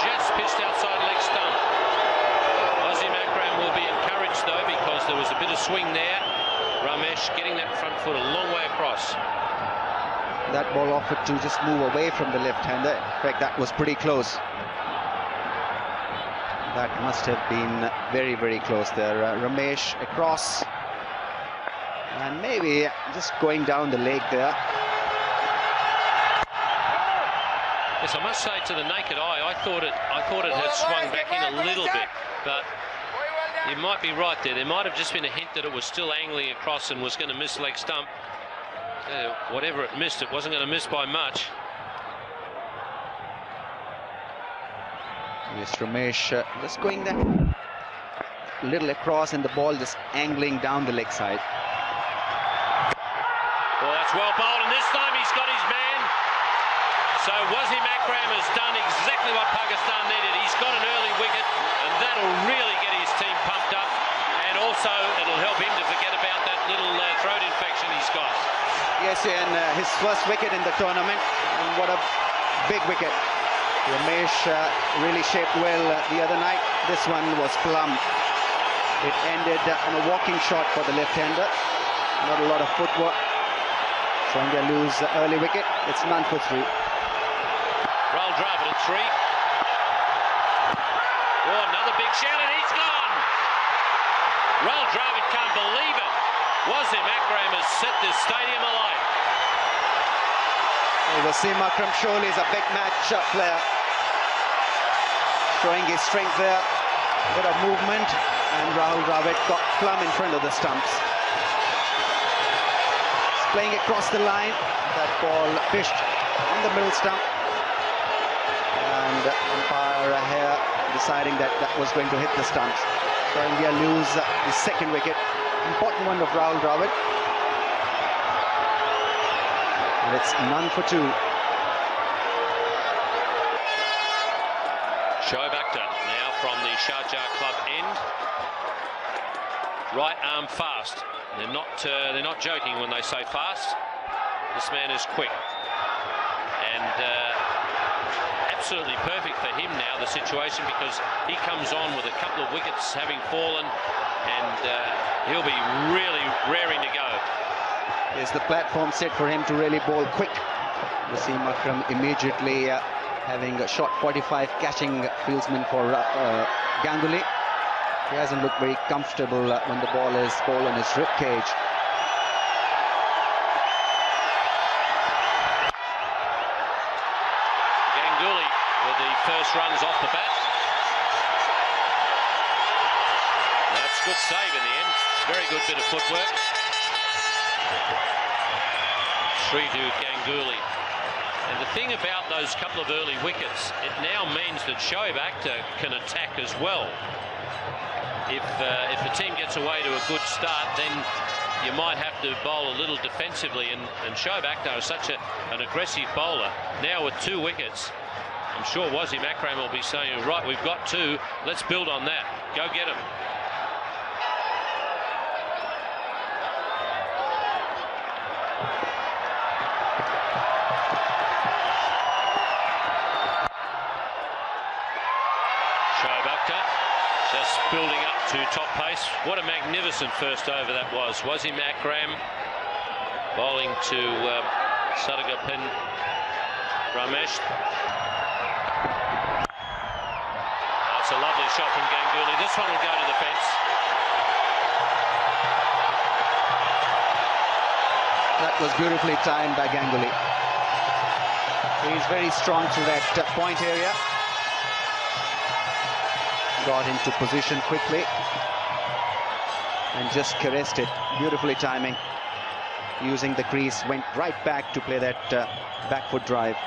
just pitched outside leg stump. Wasim Akram will be encouraged though, because there was a bit of swing there. Ramesh getting that front foot a long way across. That ball offered to just move away from the left-hander. In fact, that was pretty close. That must have been very, very close there. Ramesh across. And maybe just going down the leg there. Yes, I must say, to the naked eye, I thought it had swung back in a little bit, but you might be right there. There might have just been a hint that it was still angling across and was going to miss leg stump. Whatever it missed, it wasn't going to miss by much. Yes, Ramesh just going there. A little across, and the ball just angling down the leg side. Well, that's well bowled, and this time he's got his man. So Wasim Akram has done exactly what Pakistan needed. He's got an early wicket, and that'll really get his team pumped up. And also, it'll help him to forget about that little throat infection he's got. Yes, and his first wicket in the tournament, and what a big wicket. Ramesh really shaped well the other night. This one was plumb. It ended on a walking shot for the left-hander. Not a lot of footwork. So India lose the early wicket. It's none for 3. Rahul Dravid at 3. Oh, another big shout, and he's gone. Rahul Dravid can't believe it. Wasim Akram has set this stadium alight. Wasim Akram surely is a big match player. Showing his strength there. Bit of movement, and Rahul Dravid got plumb in front of the stumps. He's playing across the line. That ball pitched on the middle stump. And umpire here deciding that that was going to hit the stumps. So India lose the second wicket. Important one of Rahul Dravid. And it's none for 2. Shoaib Akhtar now from the Sharjah club end. Right arm fast. They're not joking when they say fast. This man is quick. And absolutely perfect for him now, the situation, because he comes on with a couple of wickets having fallen, and he'll be really raring to go. Is the platform set for him to really bowl quick? Wasim Akram immediately having a shot 45, catching fieldsman for Ganguly. He hasn't looked very comfortable when the ball is ball on his rib cage. Ganguly with the first runs off the bat. That's a good save in the end. Very good bit of footwork. 3 to Ganguly. And the thing about those couple of early wickets, it now means that Shoaib Akhtar can attack as well. If the team gets away to a good start, then you might have to bowl a little defensively. And Shoaib Akhtar is such an aggressive bowler. Now with 2 wickets, I'm sure Wasim Akram will be saying, right, we've got 2, let's build on that. Go get him. Just building up to top pace. What a magnificent first over that was. Wasim Akram bowling to Sadagapin Ramesh. That's a lovely shot from Ganguly. This one will go to the fence. That was beautifully timed by Ganguly. He's very strong to that point area. Got into position quickly and just caressed it. Beautifully timing. Using the crease, went right back to play that back foot drive.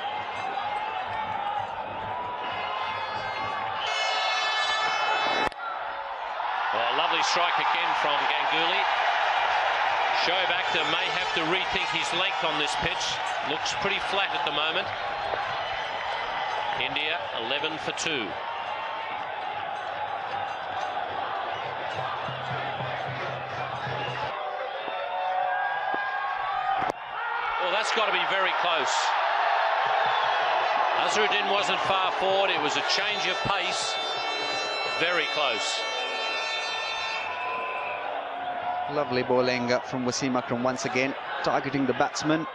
Oh, lovely strike again from Ganguly. Shoaib Akhtar may have to rethink his length on this pitch. Looks pretty flat at the moment. India 11 for 2. Well, that's got to be very close. Azharuddin wasn't far forward. It was a change of pace. Very close. Lovely bowling from Wasim Akram once again, targeting the batsman.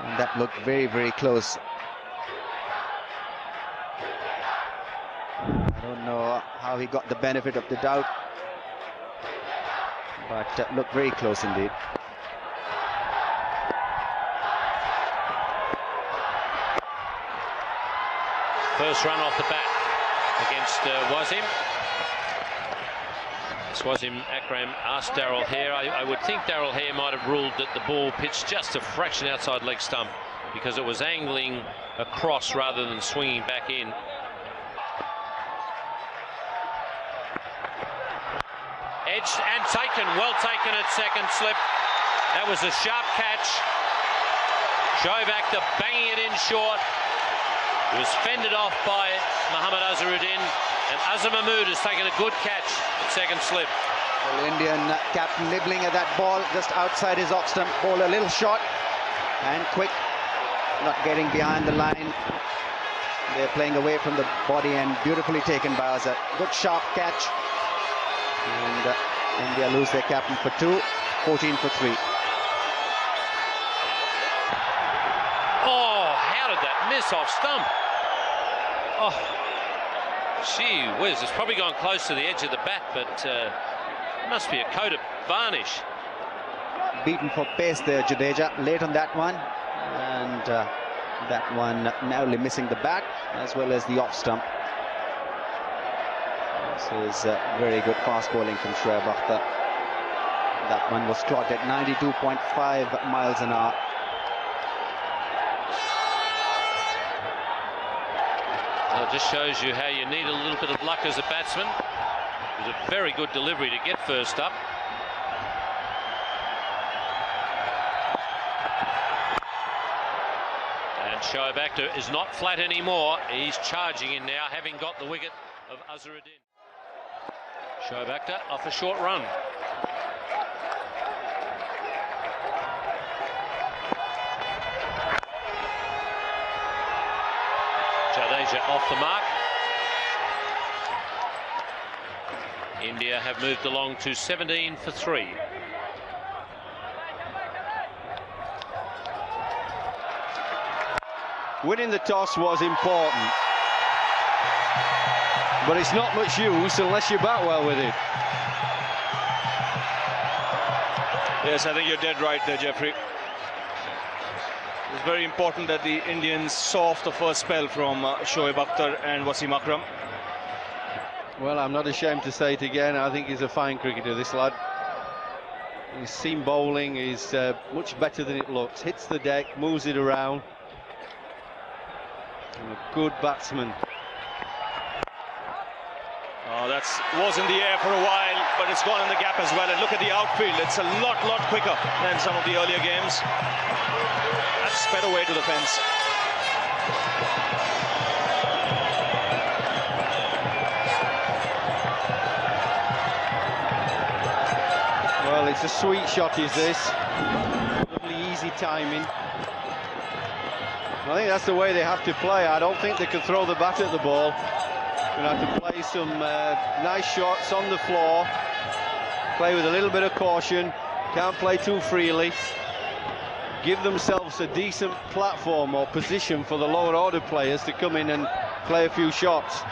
And that looked very, very close. I don't know how he got the benefit of the doubt, but looked very close indeed. First run off the bat against Wasim. Wasim Akram asked Daryl Hare. I would think Daryl Hare might have ruled that the ball pitched just a fraction outside leg stump because it was angling across rather than swinging back in. Edged and taken, well taken at second slip. That was a sharp catch. Shoaib Akhtar banging it in short. It was fended off by Mohammad Azharuddin, and Azhar Mahmood has taken a good catch at second slip. Well, Indian captain nibbling at that ball just outside his off stump. Ball a little short and quick, not getting behind the line. They're playing away from the body and beautifully taken by Azhar. Good sharp catch. And India lose their captain for 2, 14 for 3. Oh, how did that miss off stump? Oh, gee whiz, it's probably gone close to the edge of the bat, but it must be a coat of varnish. Beaten for pace there, Jadeja, late on that one. And that one narrowly missing the bat as well as the off stump. This is very good fast bowling from Shoaib Akhtar. That one was clocked at 92.5 miles an hour. Well, it just shows you how you need a little bit of luck as a batsman. It was a very good delivery to get first up. And Shoaib Akhtar is not flat anymore. He's charging in now, having got the wicket of Azharuddin. Shoaib Akhtar off a short run. Jadeja off the mark. India have moved along to 17 for 3. Winning the toss was important, but it's not much use unless you bat well with it. Yes, I think you're dead right there, Jeffrey. It's very important that the Indians saw off the first spell from Shoaib Akhtar and Wasim Akram. Well, I'm not ashamed to say it again. I think he's a fine cricketer, this lad. His seam bowling is much better than it looks. Hits the deck, moves it around. And a good batsman. Oh, that was in the air for a while, but it's gone in the gap as well. And look at the outfield. It's a lot quicker than some of the earlier games. That's sped away to the fence. Well, it's a sweet shot, is this. Lovely, easy timing. I think that's the way they have to play. I don't think they can throw the bat at the ball. Going to have to play some nice shots on the floor. Play with a little bit of caution. Can't play too freely. Give themselves a decent platform or position for the lower order players to come in and play a few shots.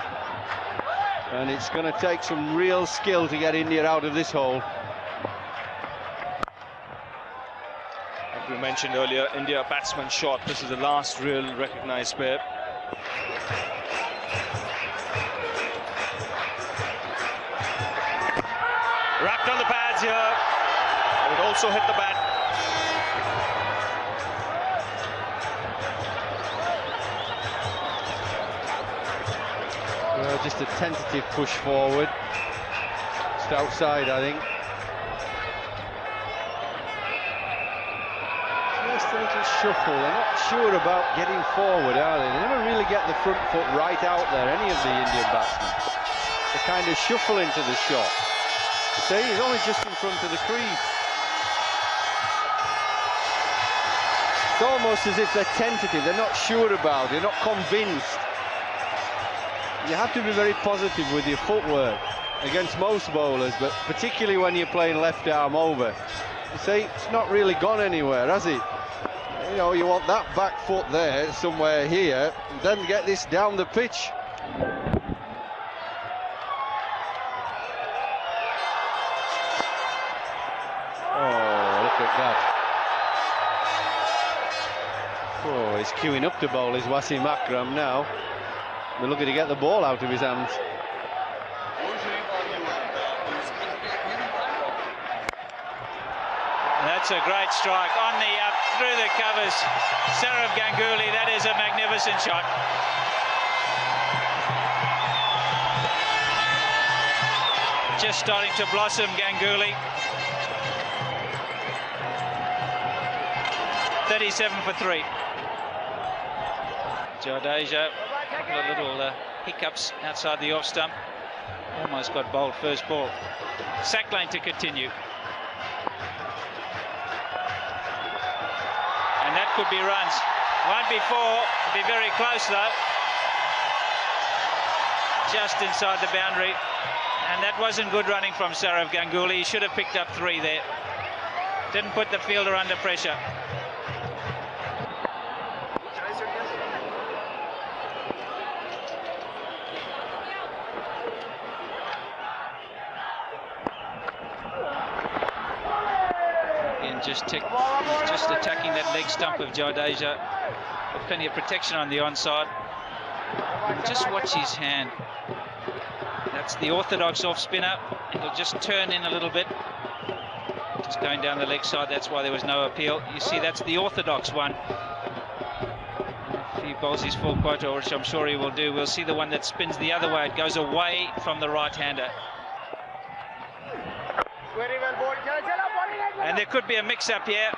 And it's going to take some real skill to get India out of this hole. Like we mentioned earlier, India batsman shot. This is the last real recognized pair. Wrapped on the pads here. It would also hit the bat. Well, just a tentative push forward. Just outside, I think. Just a little shuffle. They're not sure about getting forward, are they? They never really get the front foot right out there, any of the Indian batsmen. They kind of shuffle into the shot. See, he's only just in front of the crease. It's almost as if they're tentative, they're not sure about it, they're not convinced. You have to be very positive with your footwork against most bowlers, but particularly when you're playing left arm over. You see, it's not really gone anywhere, has it? You know, you want that back foot there, somewhere here, and then get this down the pitch. Oh, look at that. Oh, he's queuing up to bowl, is Wasim Akram now. We're looking to get the ball out of his hands. That's a great strike on the up through the covers. Sharjah Ganguly, that is a magnificent shot. Just starting to blossom, Ganguly. 37 for 3. Jadeja, a couple of little hiccups outside the off stump. Almost got bowled first ball. Sack lane to continue. And that could be runs. Won't be 4, be very close though. Just inside the boundary. And that wasn't good running from Sharjah Ganguly. He should have picked up 3 there. Didn't put the fielder under pressure. Just attacking that leg stump of Jadeja. With plenty of protection on the onside. Just watch his hand. That's the orthodox off spinner. It'll just turn in a little bit. Just going down the leg side, that's why there was no appeal. You see, that's the orthodox one. If he bowls his full quota, which I'm sure he will do, we'll see the one that spins the other way. It goes away from the right-hander. And there could be a mix-up here.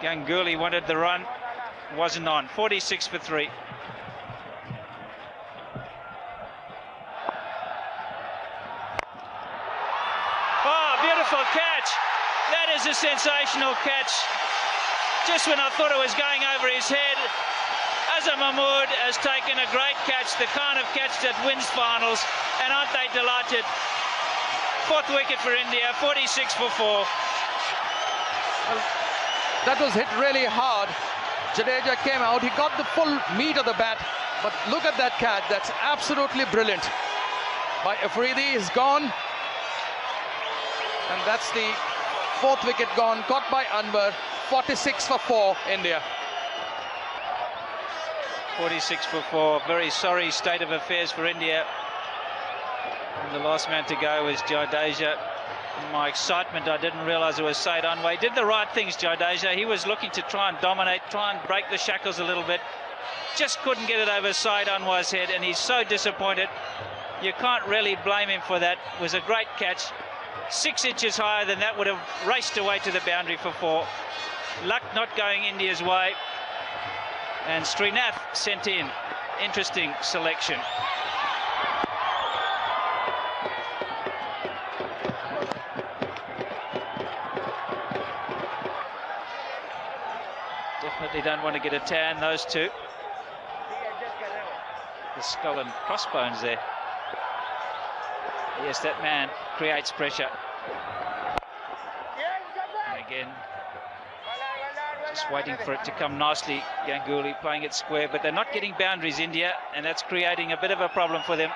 Ganguly wanted the run, wasn't on. 46 for 3. Oh, beautiful catch. That is a sensational catch. Just when I thought it was going over his head, Azam Mahmood has taken a great catch, the kind of catch that wins finals, and aren't they delighted? 4th wicket for India, 46 for 4. Well, that was hit really hard. Jadeja came out, he got the full meat of the bat, but look at that catch, that's absolutely brilliant. By Afridi is gone, and that's the 4th wicket gone, caught by Anwar. 46 for 4, India. 46 for 4, very sorry state of affairs for India. And the last man to go was Jadeja. In my excitement, I didn't realise it was Saeed Anwar. He did the right things, Jadeja. He was looking to try and dominate, try and break the shackles a little bit. Just couldn't get it over Saeed Anwar's head, and he's so disappointed. You can't really blame him for that. It was a great catch. 6 inches higher than that, would have raced away to the boundary for 4. Luck not going India's way. And Srinath sent in. Interesting selection. Definitely don't want to get a tan, those two. The skull and crossbones there. Yes, that man creates pressure. And again, just waiting for it to come nicely. Ganguly playing it square, but they're not getting boundaries, India, and that's creating a bit of a problem for them.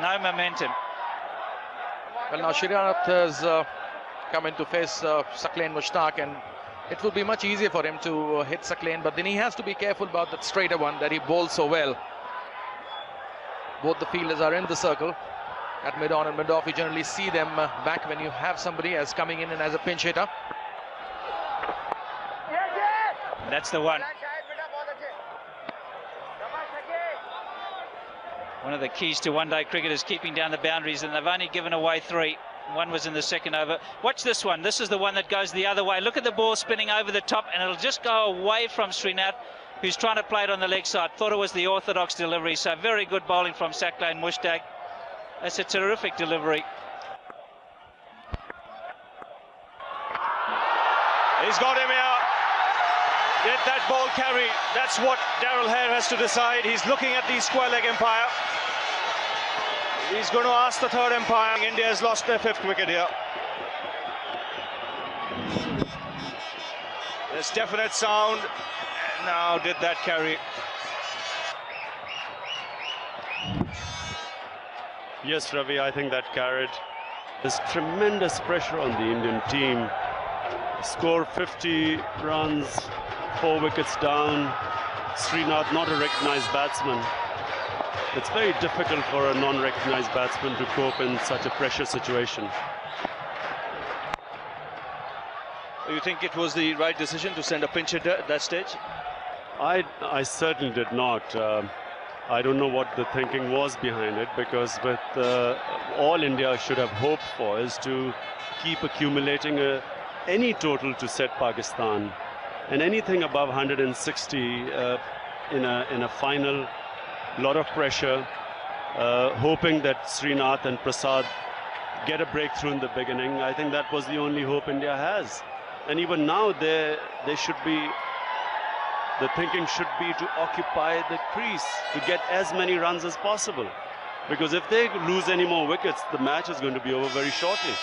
No momentum. Well, now Srinath has come in to face Saqlain Mushtaq, and it will be much easier for him to hit Saqlain, but then he has to be careful about that straighter one that he bowls so well. Both the fielders are in the circle. At mid-on and mid-off, you generally see them back when you have somebody as coming in and as a pinch hitter. That's the one. One of the keys to one-day cricket is keeping down the boundaries, and they've only given away 3. One was in the second over. Watch this one. This is the one that goes the other way. Look at the ball spinning over the top, and it'll just go away from Srinath, who's trying to play it on the leg side. Thought it was the orthodox delivery, so very good bowling from Saqlain Mushtaq. That's a terrific delivery. He's got him out. that ball carry? That's what Daryl Hare has to decide. He's looking at the square leg umpire. He's going to ask the third umpire. India has lost their 5th wicket here. There's definite sound. And now did that carry? Yes, Ravi, I think that carried. There's tremendous pressure on the Indian team. Score 50 runs, 4 wickets down. Srinath, not a recognized batsman. It's very difficult for a non-recognized batsman to cope in such a pressure situation. You think it was the right decision to send a pinch hitter at that stage? I certainly did not. I don't know what the thinking was behind it, because with all India should have hoped for is to keep accumulating any total to set Pakistan, and anything above 160 in a final. Lot of pressure, hoping that Srinath and Prasad get a breakthrough in the beginning. I think that was the only hope India has, and even now they should be. The thinking should be to occupy the crease, to get as many runs as possible. Because if they lose any more wickets, the match is going to be over very shortly.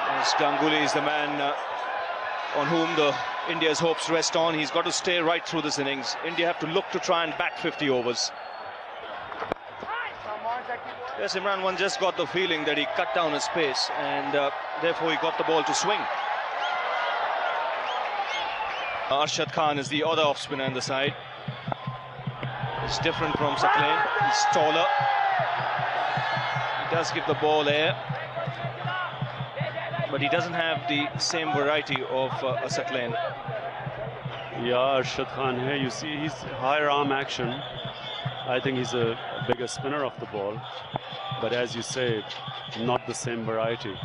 As Ganguly is the man on whom India's hopes rest on. He's got to stay right through this innings. India have to look to try and back 50 overs. Yes, Imran, one just got the feeling that he cut down his pace, and therefore he got the ball to swing. Arshad Khan is the other off-spinner on the side. He's different from Sakleen. He's taller. He does give the ball air, but he doesn't have the same variety of a Sakleen. Yeah, Arshad Khan here, you see, he's higher arm action. I think he's a bigger spinner of the ball, but as you say, not the same variety.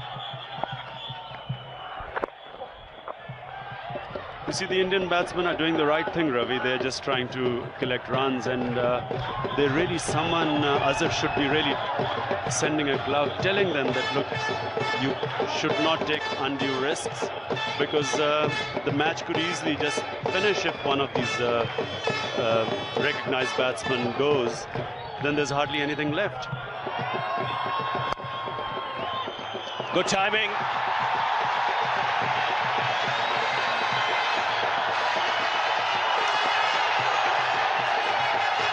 You see, the Indian batsmen are doing the right thing, Ravi. They're just trying to collect runs, and they really, Azhar should be really sending a glove, telling them that, look, you should not take undue risks, because the match could easily just finish if one of these recognized batsmen goes. Then there's hardly anything left. Good timing.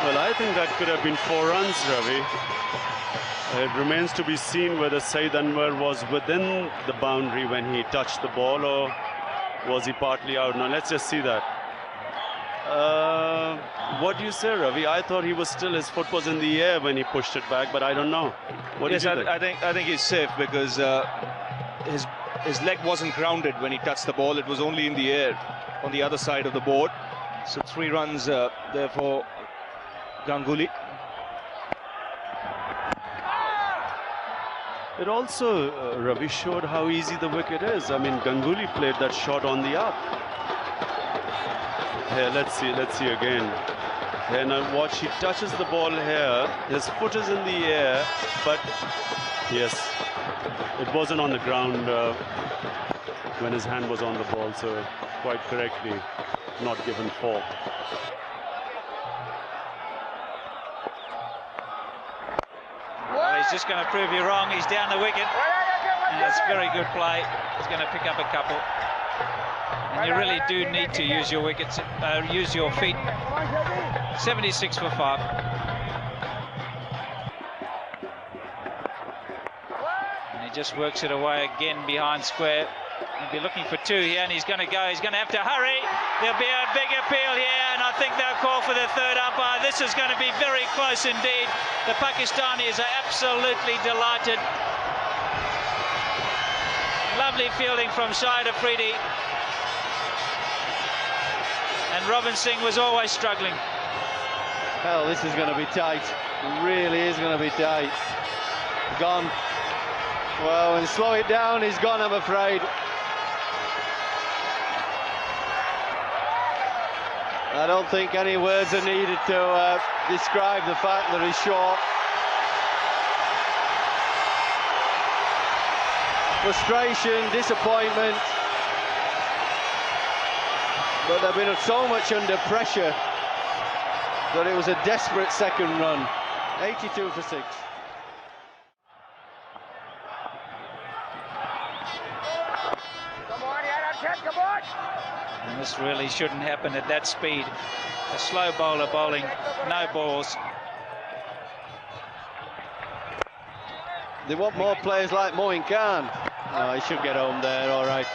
Well, I think that could have been 4 runs, Ravi. It remains to be seen whether Saeed Anwar was within the boundary when he touched the ball, or was he partly out. Now, let's just see that. What do you say, Ravi? I thought he was still, his foot was in the air when he pushed it back, but I don't know. What do you think? I think he's safe, because his leg wasn't grounded when he touched the ball. It was only in the air on the other side of the board. So 3 runs, therefore, Ganguly. It also, Ravi, showed how easy the wicket is. I mean, Ganguly played that shot on the up. Here, let's see again. Here, now watch, he touches the ball here. His foot is in the air, but yes, it wasn't on the ground when his hand was on the ball, so quite correctly not given 4. He's just going to prove you wrong. He's down the wicket. And it's very good play. He's going to pick up a couple. And you really do need to use your wickets, use your feet. 76 for 5. And he just works it away again behind square. He'll be looking for 2 here, and he's going to go. He's going to have to hurry. There'll be a big appeal here, and I think they'll call for the third umpire. This is going to be very close indeed. The Pakistanis are absolutely delighted. Lovely fielding from Syed Afridi. And Robin Singh was always struggling. Hell, this is going to be tight. It really is going to be tight. Gone. Well, and slow it down, he's gone, I'm afraid. I don't think any words are needed to describe the fact that he's short. Frustration, disappointment. but they've been so much under pressure that it was a desperate second run. 82 for 6. And this really shouldn't happen at that speed. A slow bowler bowling, no balls. They want more players like Moeen Khan. No, he should get home there, all right.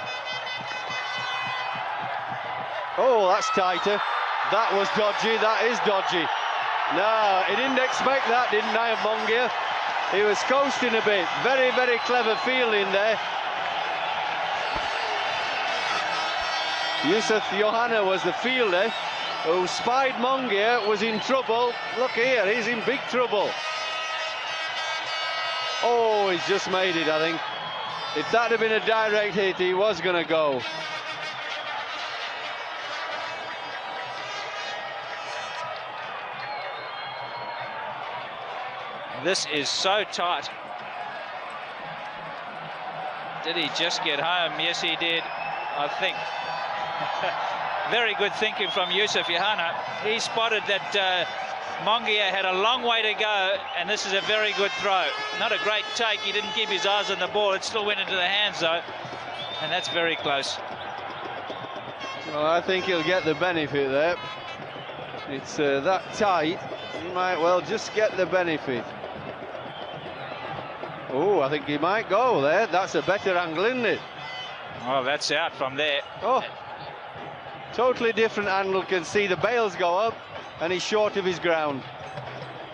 Oh, that's tighter. That was dodgy, that is dodgy. No, he didn't expect that, didn't Nayav Mongia? He was coasting a bit. Very, very clever fielding there. Yusuf Johanna was the fielder who spied Mongia, was in trouble. Look here, he's in big trouble. Oh, he's just made it, I think. If that had been a direct hit, he was going to go. This is so tight. Did he just get home? Yes, he did, I think. Very good thinking from Yusuf Johanna. He spotted that Mongia had a long way to go, and this is a very good throw. Not a great take. He didn't keep his eyes on the ball. It still went into the hands, though, and that's very close. Well, I think he'll get the benefit there. It's that tight. He might well just get the benefit. Oh, I think he might go there. That's a better angle, isn't it? Oh, that's out from there. Oh, totally different angle. Can see the bails go up, and he's short of his ground.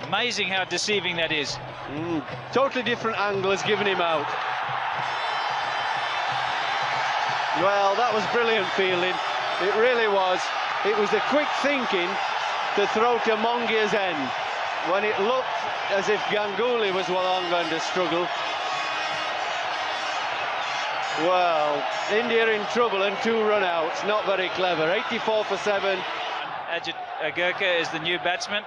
Amazing how deceiving that is. Totally different angle has given him out. Well, that was brilliant fielding. It really was. It was the quick thinking to throw to Mongia's end when it looked as if Ganguly was well going to struggle. Well, India in trouble and 2 run-outs. Not very clever. 84 for 7. Ajit Agarkar is the new batsman.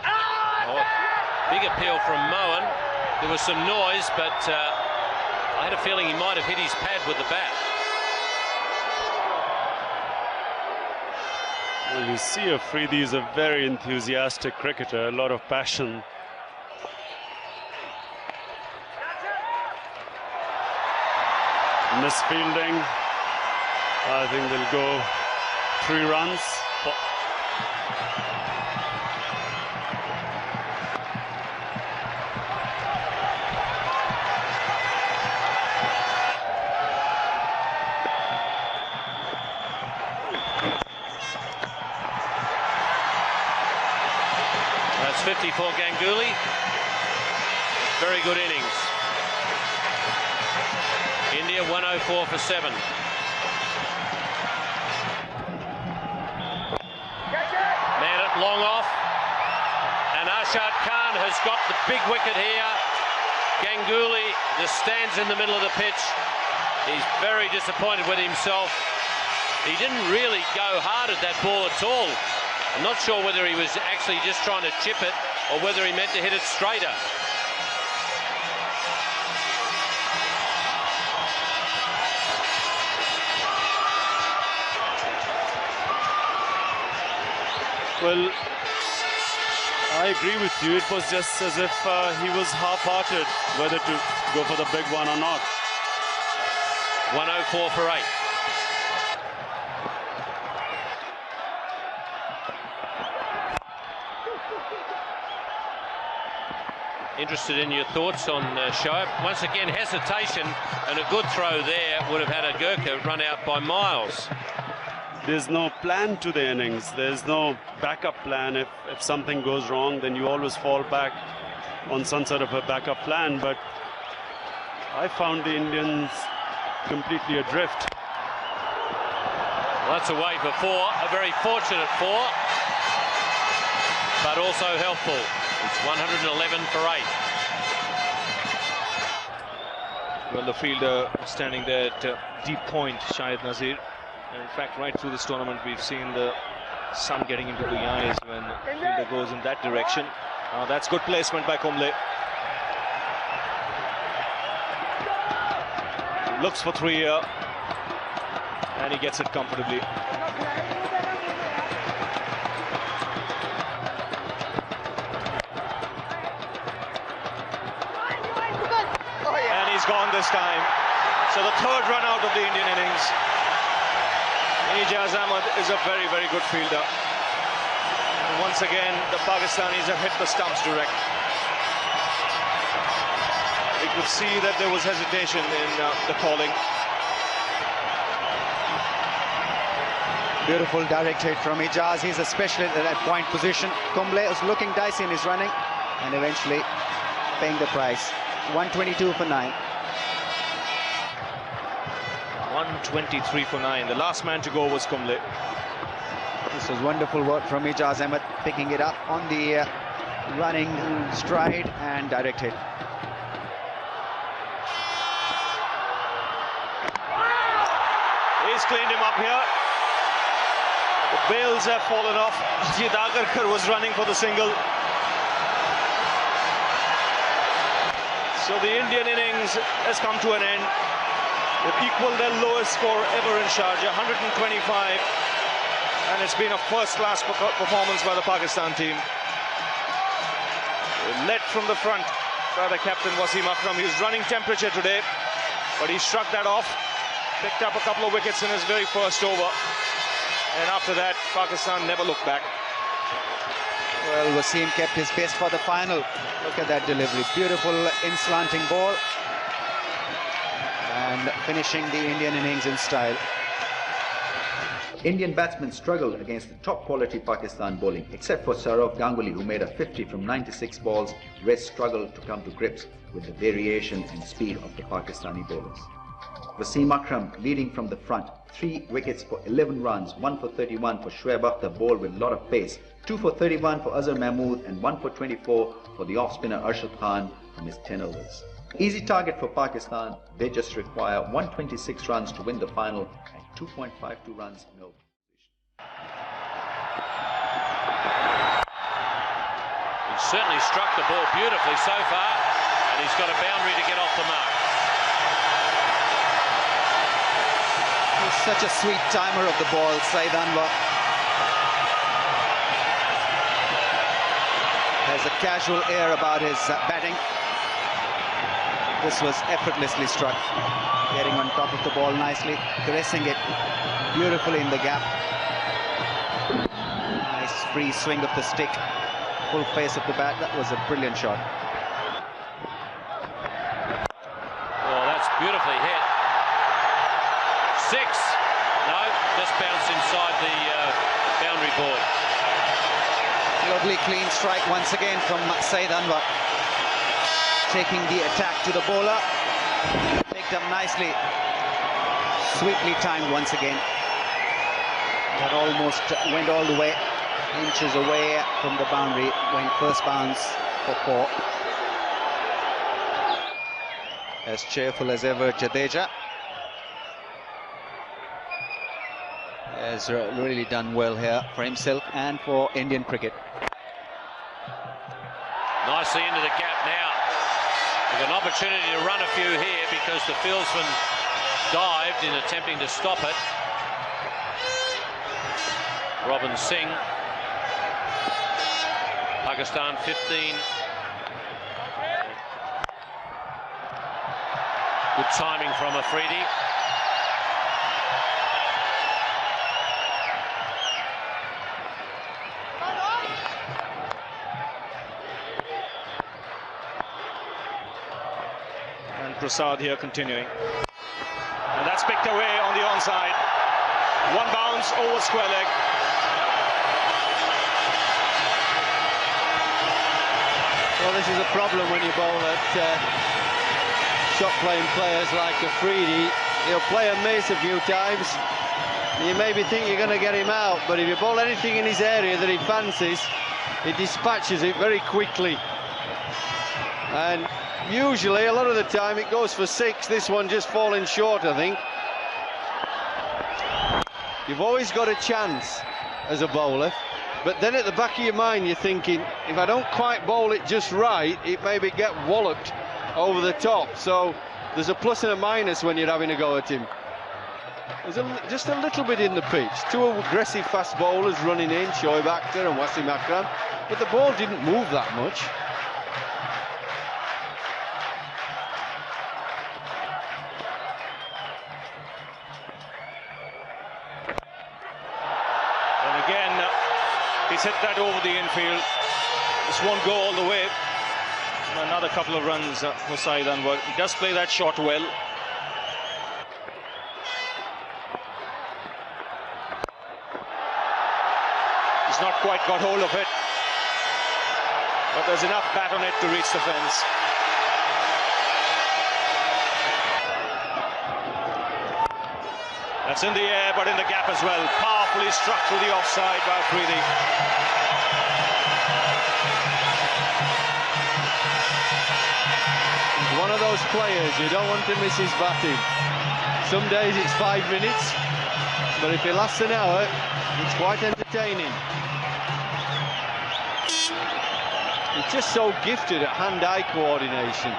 Oh, big appeal from Mohan. There was some noise, but I had a feeling he might have hit his pad with the bat. Well, you see Afridi is a very enthusiastic cricketer, a lot of passion. Misfielding. I think they'll go 3 runs. That's 50 for Ganguly. Very good innings. India 104 for 7. Man at long off. And Arshad Khan has got the big wicket here. Ganguly just stands in the middle of the pitch. He's very disappointed with himself. He didn't really go hard at that ball at all. I'm not sure whether he was actually just trying to chip it or whether he meant to hit it straighter. Well, I agree with you. It was just as if he was half-hearted whether to go for the big one or not. 104 for 8. Interested in your thoughts on Shoaib. Once again, hesitation, and a good throw there would have had Agarkar run out by miles. There's no plan to the innings. There's no backup plan. If something goes wrong, then you always fall back on some sort of a backup plan. But I found the Indians completely adrift. Well, that's away for 4. A very fortunate 4, but also helpful. It's 111 for 8. Well, the fielder standing there at deep point, Shahid Nazir. And in fact, right through this tournament, we've seen the sun getting into the eyes when the fielder goes in that direction. That's good placement by Kumble. Looks for 3 here. and he gets it comfortably. And he's gone this time. So the third run out of the Indian innings. Ijaz Ahmed is a very, very good fielder. And once again, the Pakistanis have hit the stumps direct. You could see that there was hesitation in the calling. Beautiful direct hit from Ijaz. He's a specialist at that point position. Kumble was looking dicey in his running and eventually paying the price. 122 for 9. 123 for 9. The last man to go was Kumble. This was wonderful work from Ijaz Ahmed, picking it up on the running stride and direct hit. He's cleaned him up here. The bails have fallen off. Ajit Agarkar was running for the single. So the Indian innings has come to an end. They've equaled their lowest score ever in Sharjah, 125. And it's been a first-class performance by the Pakistan team. Led from the front by the captain Wasim Akram. He was running temperature today, but he struck that off. Picked up a couple of wickets in his very first over. And after that, Pakistan never looked back. Well, Wasim kept his best for the final. Look at that delivery. Beautiful in-slanting ball. And finishing the Indian innings in style. Indian batsmen struggled against the top quality Pakistan bowling. Except for Sourav Ganguly, who made a 50 from 96 balls, rest struggled to come to grips with the variation and speed of the Pakistani bowlers. Wasim Akram leading from the front, 3 wickets for 11 runs, 1 for 31 for Shoaib Akhtar, bowled with a lot of pace, 2 for 31 for Azhar Mahmood and 1 for 24 for the off-spinner Arshad Khan from his 10 overs. Easy target for Pakistan. They just require 126 runs to win the final and 2.52 runs in over. He's certainly struck the ball beautifully so far, and he's got a boundary to get off the mark. He's such a sweet timer of the ball, Saeed Anwar. Has a casual air about his batting. This was effortlessly struck, getting on top of the ball nicely, caressing it beautifully in the gap. Nice free swing of the stick, full face of the bat. That was a brilliant shot. Oh, that's beautifully hit. 6. No, just bounced inside the boundary board. Lovely clean strike once again from Saeed Anwar. Taking the attack to the bowler. Picked up nicely. Sweetly timed once again. That almost went all the way. Inches away from the boundary when first bounce for 4. As cheerful as ever, Jadeja has really done well here for himself and for Indian cricket. Nicely into the gap now. With an opportunity to run a few here because the fieldsman dived in attempting to stop it. Robin Singh. Pakistan 15. Good timing from Afridi. Prasad here continuing, and that's picked away on the onside. 1 bounce over square leg. Well, this is a problem when you bowl at shot playing players like Afridi. He'll play a miss a few times. You maybe think you're going to get him out, but if you bowl anything in his area that he fancies, he dispatches it very quickly. And usually, a lot of the time, it goes for 6. This one just falling short, I think. You've always got a chance as a bowler, but then at the back of your mind, you're thinking, if I don't quite bowl it just right, it maybe get walloped over the top. So there's a plus and a minus when you're having a go at him. There's just a little bit in the pitch. Two aggressive fast bowlers running in, Shoaib Akhtar and Wasim Akram, but the ball didn't move that much. And again, he's hit that over the infield. This won't go all the way. Another couple of runs for Saeed Anwar. He does play that shot well. He's not quite got hold of it, but there's enough bat on it to reach the fence. That's in the air, but in the gap as well. Powerfully struck through the offside by Afridi. He's one of those players you don't want to miss his batting. Some days it's 5 minutes, but if it lasts an hour, it's quite entertaining. He's just so gifted at hand-eye coordination.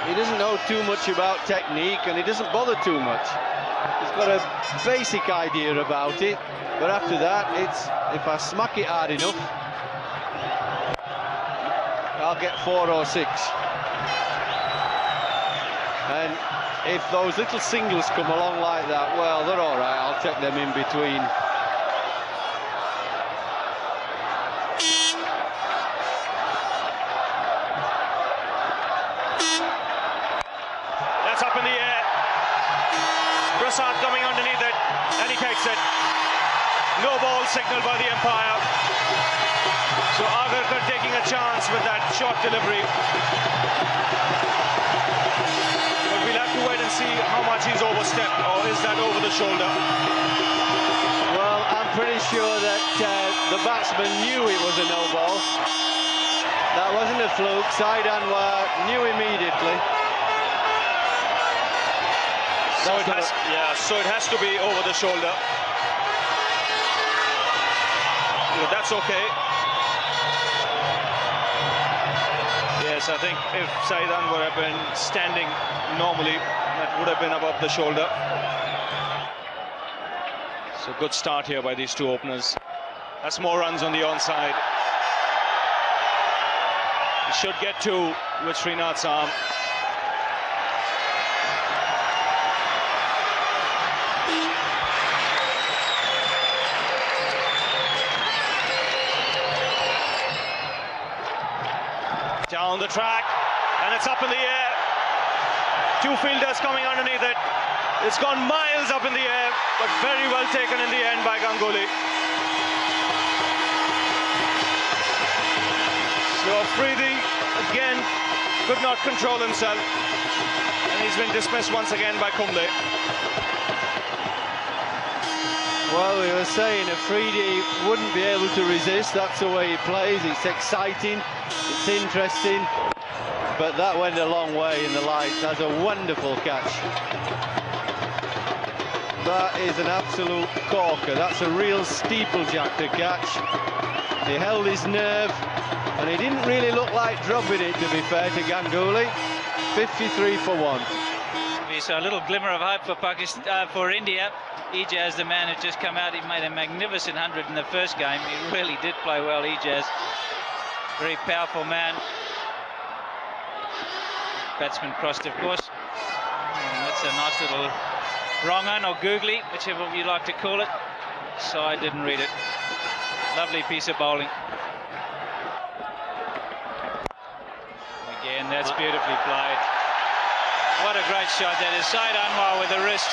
He doesn't know too much about technique, and he doesn't bother too much. He's got a basic idea about it, but after that, it's if I smack it hard enough, I'll get 4 or 6. And if those little singles come along like that, well, they're all right. I'll take them in between. That's up in the air. Prasad coming underneath it, and he takes it. No ball signal by the umpire. So Agarkar taking a chance with that short delivery. But we'll have to wait and see how much he's overstepped, or is that over the shoulder? Well, I'm pretty sure that the batsman knew it was a no ball. That wasn't a fluke. Saeed Anwar knew immediately. So it has to be over the shoulder. But that's okay. Yes, I think if Saeed Anwar had been standing normally, that would have been above the shoulder. So good start here by these two openers. That's more runs on the onside. He should get 2 with Srinath's arm. Down the track, and it's up in the air. 2 fielders coming underneath it. It's gone miles up in the air, but very well taken in the end by Ganguly. So Afridi again could not control himself, and he's been dismissed once again by Kumble. Well, we were saying Afridi wouldn't be able to resist. That's the way he plays. It's exciting, it's interesting, but that went a long way in the lights. That's a wonderful catch. That is an absolute corker. That's a real steeplejack to catch. He held his nerve, and he didn't really look like dropping it, to be fair to Ganguly. 53 for 1. We saw a little glimmer of hope for Pakistan, for India. Ijaz, the man who just come out, he made a magnificent 100 in the first game. He really did play well, Ijaz. Very powerful man. Batsman crossed, of course. And that's a nice little wrong-un or googly, whichever you like to call it. So I didn't read it. Lovely piece of bowling. Again, that's beautifully played. What a great shot that is. Saeed Anwar with the wrist.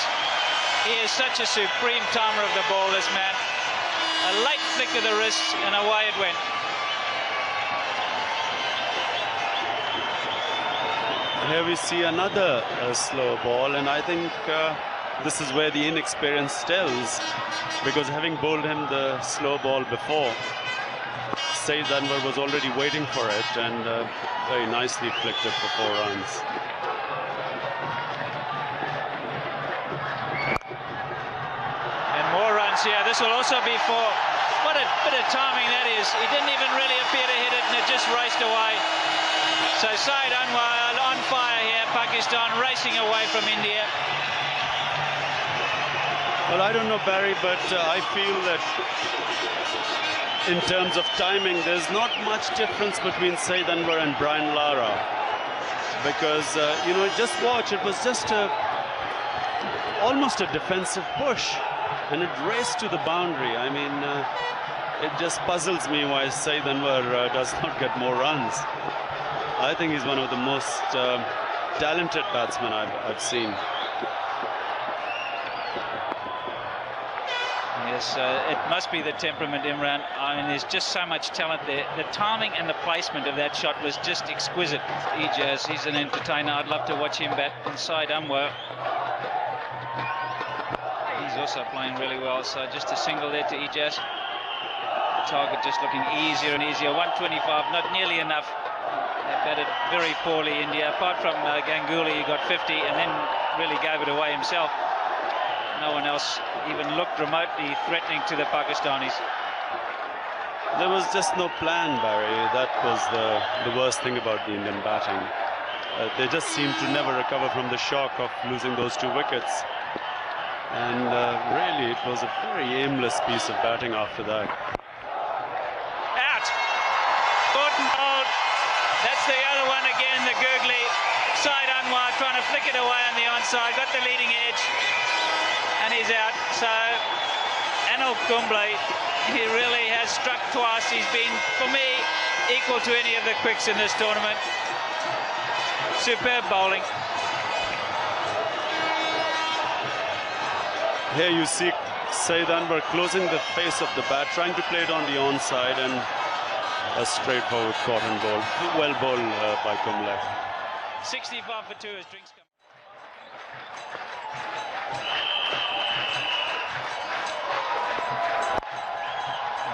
He is such a supreme timer of the ball, this man. A late flick of the wrist, and away it went. Here we see another slow ball, and I think this is where the inexperience tells, because having bowled him the slow ball before, Saeed Anwar was already waiting for it, and very nicely flicked it for 4 runs. And more runs here. This will also be 4. What a bit of timing that is. He didn't even really appear to hit it, and it just raced away. So Saeed Anwar on fire here. Pakistan racing away from India. Well, I don't know, Barry, but I feel that in terms of timing, there's not much difference between Saeed Anwar and Brian Lara. Because, you know, just watch, it was just almost a defensive push. And it raced to the boundary. I mean, it just puzzles me why Saeed Anwar does not get more runs. I think he's one of the most talented batsmen I've seen. Yes, it must be the temperament, Imran. I mean, there's just so much talent there. The timing and the placement of that shot was just exquisite. Ijaz, he's an entertainer. I'd love to watch him bat. And Saeed Anwar, he's also playing really well. So just a single there to Ijaz. The target just looking easier and easier. 125, not nearly enough. They batted very poorly, India. Apart from Ganguly, he got 50 and then really gave it away himself. No one else even looked remotely threatening to the Pakistanis. There was just no plan, Barry. That was the worst thing about the Indian batting. They just seemed to never recover from the shock of losing those 2 wickets. And really, it was a very aimless piece of batting after that. Out! Gordon bowled. That's the other one again, the googly. Saeed Anwar trying to flick it away on the onside. Got the leading edge. And he's out. So Anil Kumble, he really has struck twice. He's been, for me, equal to any of the quicks in this tournament. Superb bowling. Here you see Saeed Anwar closing the face of the bat, trying to play it on the onside, and a straightforward cotton ball. Well bowled by Kumble. 65 for 2 as drinks come.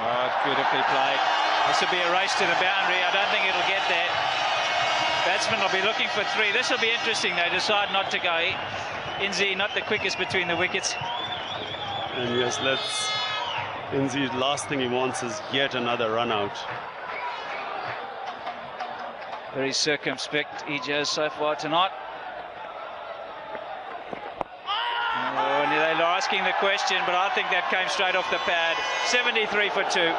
Oh, beautifully played. This will be a race to the boundary. I don't think it'll get there. Batsmen will be looking for 3. This will be interesting. They decide not to go. Inzi not the quickest between the wickets. And yes, Inzi, last thing he wants is yet another run out. Very circumspect Ijaz so far tonight. Oh, and they're asking the question, but I think that came straight off the pad. 73 for 2.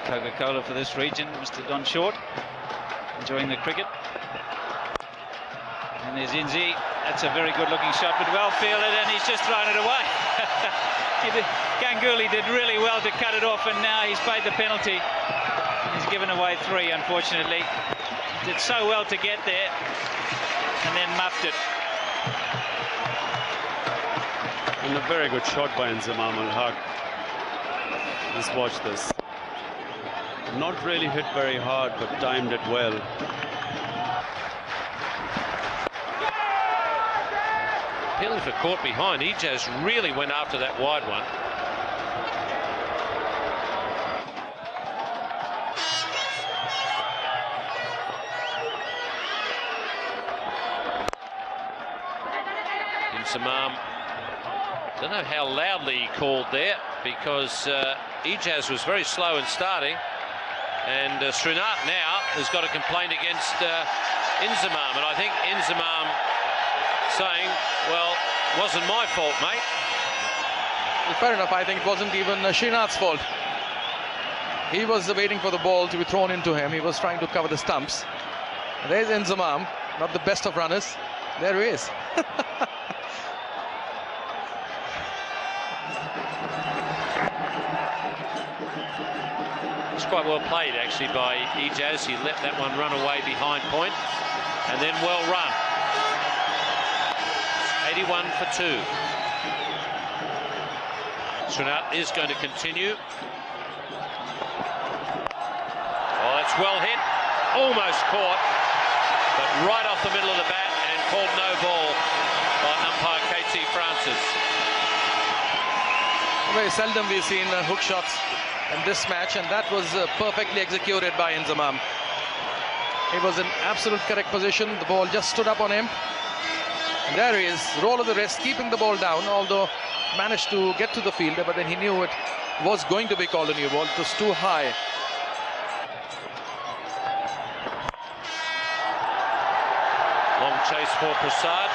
Coca-Cola for this region, Mr. Don Short, enjoying the cricket. And there's Inzi. That's a very good-looking shot, but well fielded, and he's just thrown it away. Ganguly did really well to cut it off, and now he's paid the penalty. He's given away 3, unfortunately. He did so well to get there, and then muffed it. And a very good shot by Inzamam ul-Haq. Just watch this. Not really hit very hard, but timed it well. Penalty for caught behind. Ijaz really went after that wide one. Inzamam, don't know how loudly he called there, because Ijaz was very slow in starting, and Srinath now has got a complaint against Inzamam, and I think Inzamam saying, well, wasn't my fault, mate. Well, fair enough. I think it wasn't even Srinath's fault. He was waiting for the ball to be thrown into him. He was trying to cover the stumps. There's Inzamam, not the best of runners. There he is. It's quite well played, actually, by Ijaz. He let that one run away behind point, and then well run. 81 for 2. Srinath is going to continue. Oh, that's well hit. Almost caught, but right off the middle of the bat, and called no ball by umpire KT Francis. Very seldom we've seen hook shots in this match, and that was perfectly executed by Inzamam. He was in absolute correct position. The ball just stood up on him. And there he is, roll of the wrist, keeping the ball down, although managed to get to the fielder, but then he knew it was going to be called a new ball. It was too high. chase for Prasad.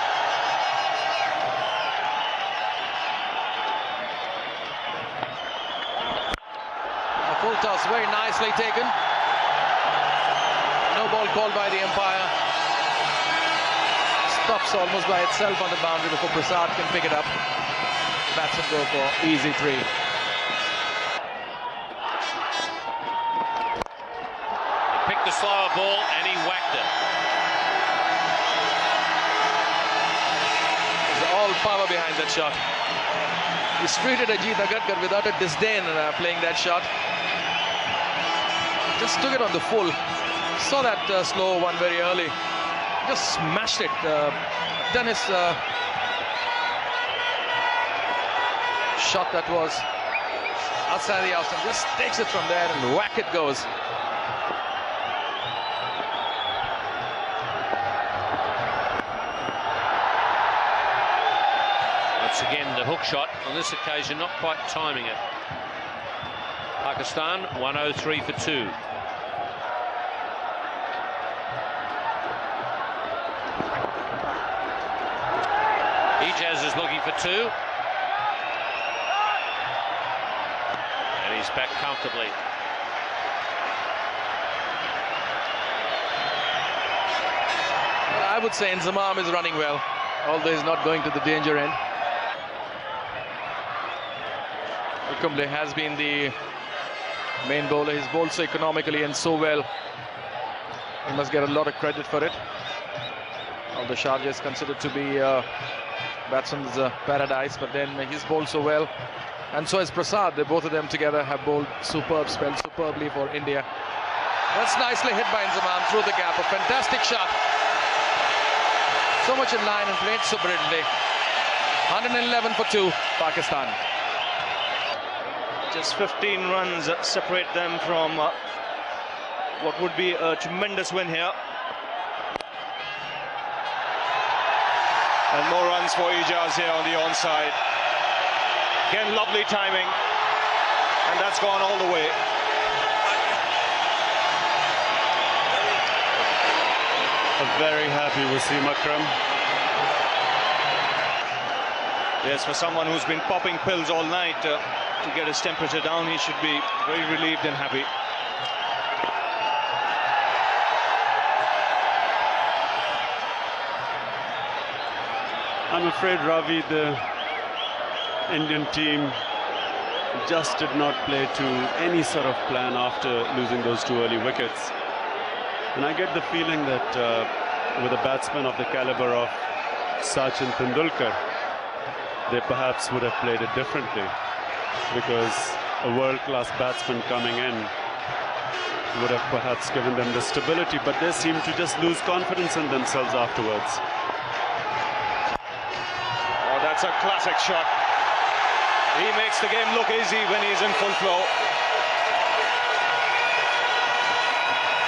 A full toss, very nicely taken. No ball called by the umpire. Stops almost by itself on the boundary before Prasad can pick it up. Batsman go for easy 3. He picked the slower ball and he whacked it. There's all power behind that shot. He's treated Ajit Agarkar without a disdain playing that shot. Just took it on the full. Saw that slow one very early. Just smashed it. Tennis shot that was outside the house and just takes it from there and whack it goes. Once again, the hook shot on this occasion, not quite timing it. Pakistan 103 for 2. Ijaz is looking for 2. And he's back comfortably. Well, I would say Inzamam is running well, although he's not going to the danger end. Kumble has been the main bowler. He's bowled so economically and so well. He must get a lot of credit for it. Although Sharjah is considered to be batsman's paradise, but then he's bowled so well. And so is Prasad. Both of them together have bowled superb spells, superbly for India. That's nicely hit by Inzamam through the gap. A fantastic shot. So much in line and played so brilliantly. 111 for 2, Pakistan. Just 15 runs separate them from what would be a tremendous win here. And more runs for Ijaz here on the onside. Again, lovely timing. And that's gone all the way. A very happy Wasim Akram. Yes, for someone who's been popping pills all night to get his temperature down, he should be very relieved and happy. I'm afraid, Ravi, the Indian team just did not play to any sort of plan after losing those 2 early wickets. And I get the feeling that with a batsman of the caliber of Sachin Tendulkar, they perhaps would have played it differently, because a world-class batsman coming in would have perhaps given them the stability, but they seem to just lose confidence in themselves afterwards. Oh, that's a classic shot. He makes the game look easy when he's in full flow.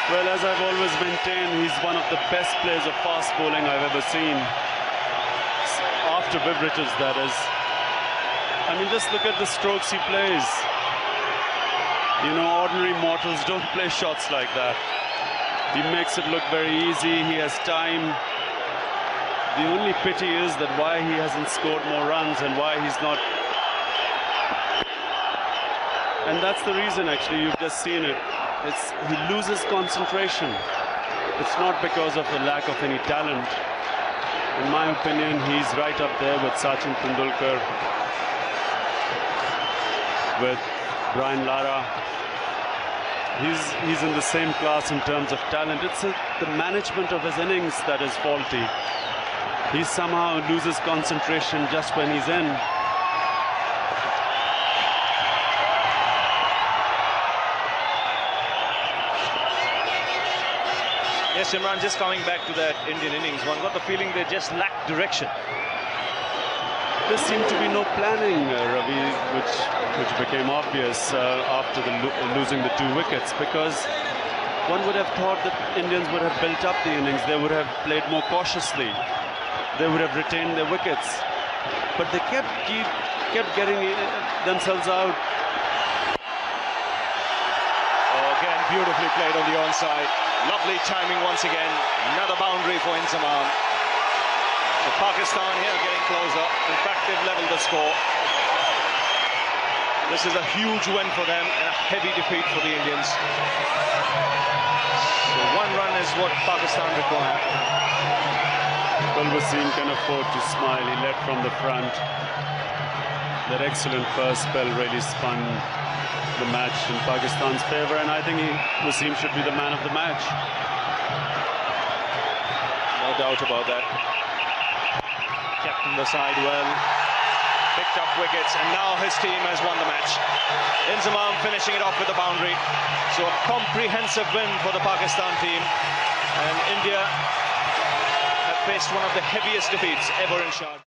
Well, as I've always maintained, he's one of the best players of fast bowling I've ever seen. After Beverages, that is. I mean, just look at the strokes he plays. You know, ordinary mortals don't play shots like that. He makes it look very easy. He has time. The only pity is that why he hasn't scored more runs and why he's not. And that's the reason, actually, you've just seen it. He loses concentration. It's not because of the lack of any talent. In my opinion, he's right up there with Sachin Tendulkar, with Brian Lara. He's in the same class in terms of talent. It's the management of his innings that is faulty. He somehow loses concentration just when he's in. Yes, Imran, just coming back to that Indian innings, one got the feeling they just lacked direction. There seemed to be no planning, Ravi, which became obvious after losing the 2 wickets, because one would have thought that Indians would have built up the innings. They would have played more cautiously. They would have retained their wickets. But they kept getting themselves out. Oh, again, beautifully played on the onside. Lovely timing once again. Another boundary for Inzamam. So Pakistan here getting closer. In fact, they've leveled the score. This is a huge win for them and a heavy defeat for the Indians. So 1 run is what Pakistan require. Wasim can afford to smile. He led from the front. That excellent first spell really spun the match in Pakistan's favour, and I think Wasim should be the man of the match. No doubt about that. Captained the side well, picked up wickets, and now his team has won the match. Inzamam finishing it off with a boundary. So a comprehensive win for the Pakistan team, and India have faced one of the heaviest defeats ever in Sharjah.